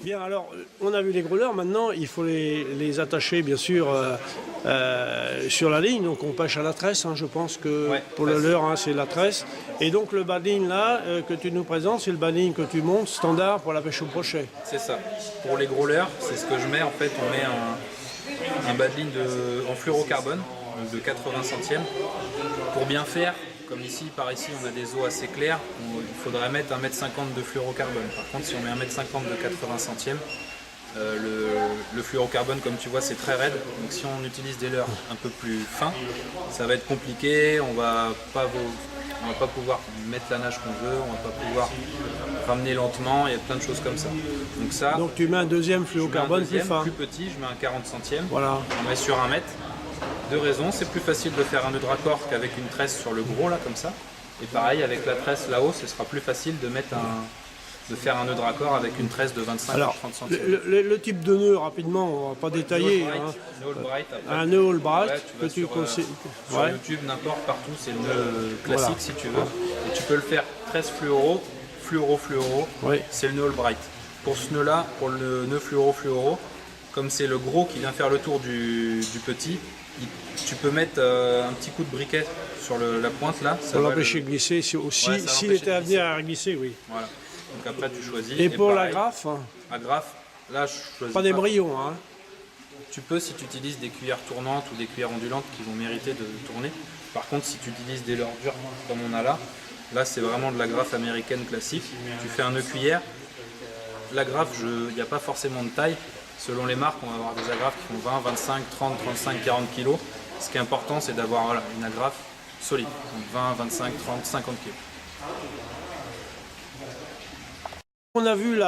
Bien, alors, on a vu les growlers, maintenant, il faut les attacher, bien sûr, sur la ligne. Donc, on pêche à la tresse, hein, je pense que Ouais, pour le tresse. leurre, hein, c'est la tresse. Et donc, le bas de ligne, là, que tu nous présentes, c'est le bas de ligne que tu montes, standard pour la pêche au brochet. C'est ça. Pour les growlers, c'est ce que je mets. En fait, on met un bas de ligne en fluorocarbone, donc de 80 centièmes. Pour bien faire, comme ici, par ici, on a des eaux assez claires, il faudrait mettre 1,50 m de fluorocarbone. Par contre, si on met 1,50 m de 80 centièmes, le fluorocarbone, comme tu vois, c'est très raide. Donc si on utilise des leurres un peu plus fins, ça va être compliqué. On va pas pouvoir mettre la nage qu'on veut, on va pas pouvoir ramener lentement. Il y a plein de choses comme ça. Donc ça, Donc, tu mets un deuxième je mets un fluorocarbone plus deuxième, fin. plus petit, je mets un 40 centièmes. Voilà. On met sur 1 mètre. Deux raisons, c'est plus facile de faire un nœud de raccord qu'avec une tresse sur le gros là comme ça. Et pareil avec la tresse là-haut, ce sera plus facile de faire un nœud de raccord avec une tresse de 25 à Alors, 30 centièmes. le type de nœud, rapidement, on va pas détailler. Hein. Nœud Albright, après, Un nœud Albright ouais, que tu tu vas conseilles. sur Ouais. YouTube, n'importe, partout, c'est le nœud classique Voilà. si tu veux. Et tu peux le faire tresse fluoro, Oui. c'est le nœud Albright. Pour ce nœud là, pour le nœud fluoro, comme c'est le gros qui vient faire le tour du petit, tu peux mettre un petit coup de briquet sur la pointe là. Ça Pour va l'empêcher de glisser, s'il ça s'il l'empêche était de amené à glisser, oui. Voilà. Donc après tu choisis. Et pour la pareil, graffe, hein, agrafe, là je choisis pas des brillons. Hein. Tu peux si tu utilises des cuillères tournantes ou des cuillères ondulantes qui vont mériter de tourner. Par contre si tu utilises des leurres dures comme on a là c'est vraiment de l'agrafe américaine classique. Tu fais un nœud cuillère. L'agrafe, il n'y a pas forcément de taille. Selon les marques, on va avoir des agrafes qui font 20, 25, 30, 35, 40 kg. Ce qui est important, c'est d'avoir une agrafe solide. Donc 20, 25, 30, 50 kg. On a vu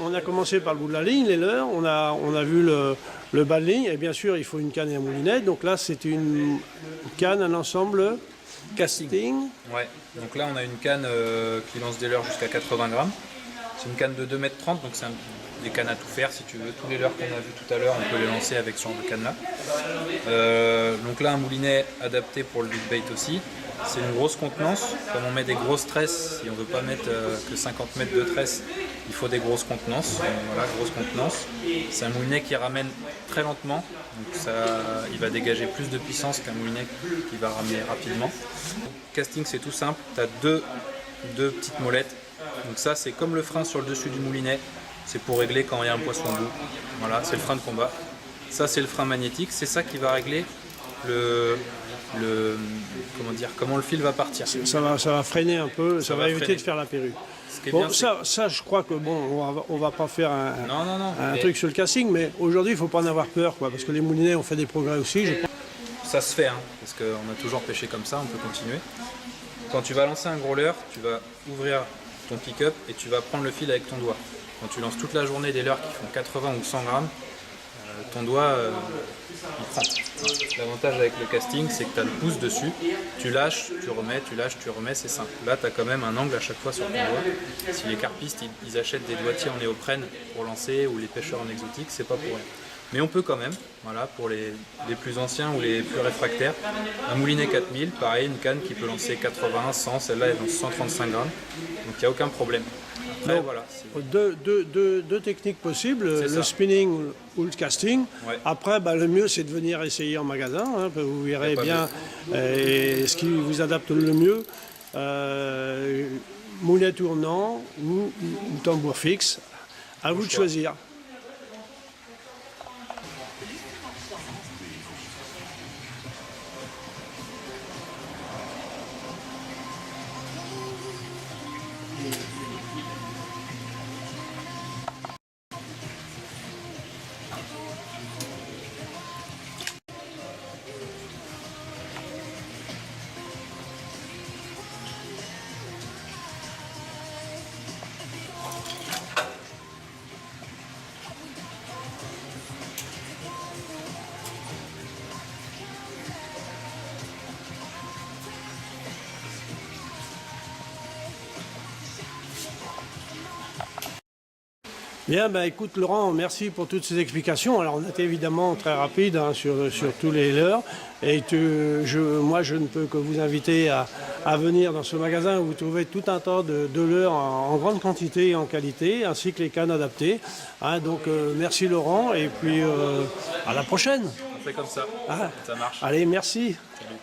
on a commencé par le bout de la ligne, les leurres, on a vu le bas de ligne, et bien sûr il faut une canne et un moulinet. Donc là c'est une canne, un ensemble casting. Ouais. Donc là, on a une canne qui lance des leurres jusqu'à 80 grammes. C'est une canne de 2,30 m, donc c'est des cannes à tout faire si tu veux. Tous les leurres qu'on a vus tout à l'heure, on peut les lancer avec ce genre de canne là. Donc là, un moulinet adapté pour le big bait aussi. C'est une grosse contenance. Comme on met des grosses tresses, si on ne veut pas mettre que 50 mètres de tresse, il faut des grosses contenances. Voilà, grosse contenance. C'est un moulinet qui ramène très lentement. Donc il va dégager plus de puissance qu'un moulinet qui va ramener rapidement. Casting, c'est tout simple. Tu as deux petites molettes. Donc ça, c'est comme le frein sur le dessus du moulinet. C'est pour régler quand il y a un poisson au bout. Voilà, c'est le frein de combat. Ça, c'est le frein magnétique. C'est ça qui va régler comment le fil va partir. Ça va freiner un peu, ça va éviter freiner. de faire la perruque. Ce qui est Bon, bien, ça je crois que on va pas faire non, un mais truc sur le casting, mais aujourd'hui il faut pas en avoir peur, quoi, parce que les moulinets ont fait des progrès aussi. ça se fait, hein, parce qu'on a toujours pêché comme ça, on peut continuer. Quand tu vas lancer un gros leurre, tu vas ouvrir ton pick-up et tu vas prendre le fil avec ton doigt. Quand tu lances toute la journée des leurres qui font 80 ou 100 grammes, ton doigt il prend. L'avantage avec le casting, c'est que tu as le pouce dessus, tu lâches, tu remets, c'est simple. Là, tu as quand même un angle à chaque fois sur ton doigt. Si les carpistes ils achètent des doigtiers en néoprène pour lancer ou les pêcheurs en exotique, c'est pas pour rien. Mais on peut quand même, voilà, pour les plus anciens ou les plus réfractaires. Un moulinet 4000, pareil, une canne qui peut lancer 80, 100, celle-là elle lance 135 grammes, donc il n'y a aucun problème. Après, Donc, voilà. deux techniques possibles, C'est le ça. spinning ou le casting. Ouais. Après, le mieux c'est de venir essayer en magasin, hein, vous verrez Y a pas bien ce qui vous adapte le mieux. Moulinet tournant ou tambour fixe, à vous de choix. choisir. Bien, ben écoute Laurent, merci pour toutes ces explications. Alors on a été évidemment très rapide hein, sur tous les leurres. Et moi je ne peux que vous inviter à venir dans ce magasin où vous trouvez tout un tas de leurres en grande quantité et en qualité, ainsi que les cannes adaptées. Hein, donc merci Laurent et puis à la prochaine. On fait comme ça, Ah, ça marche. allez, merci. Salut.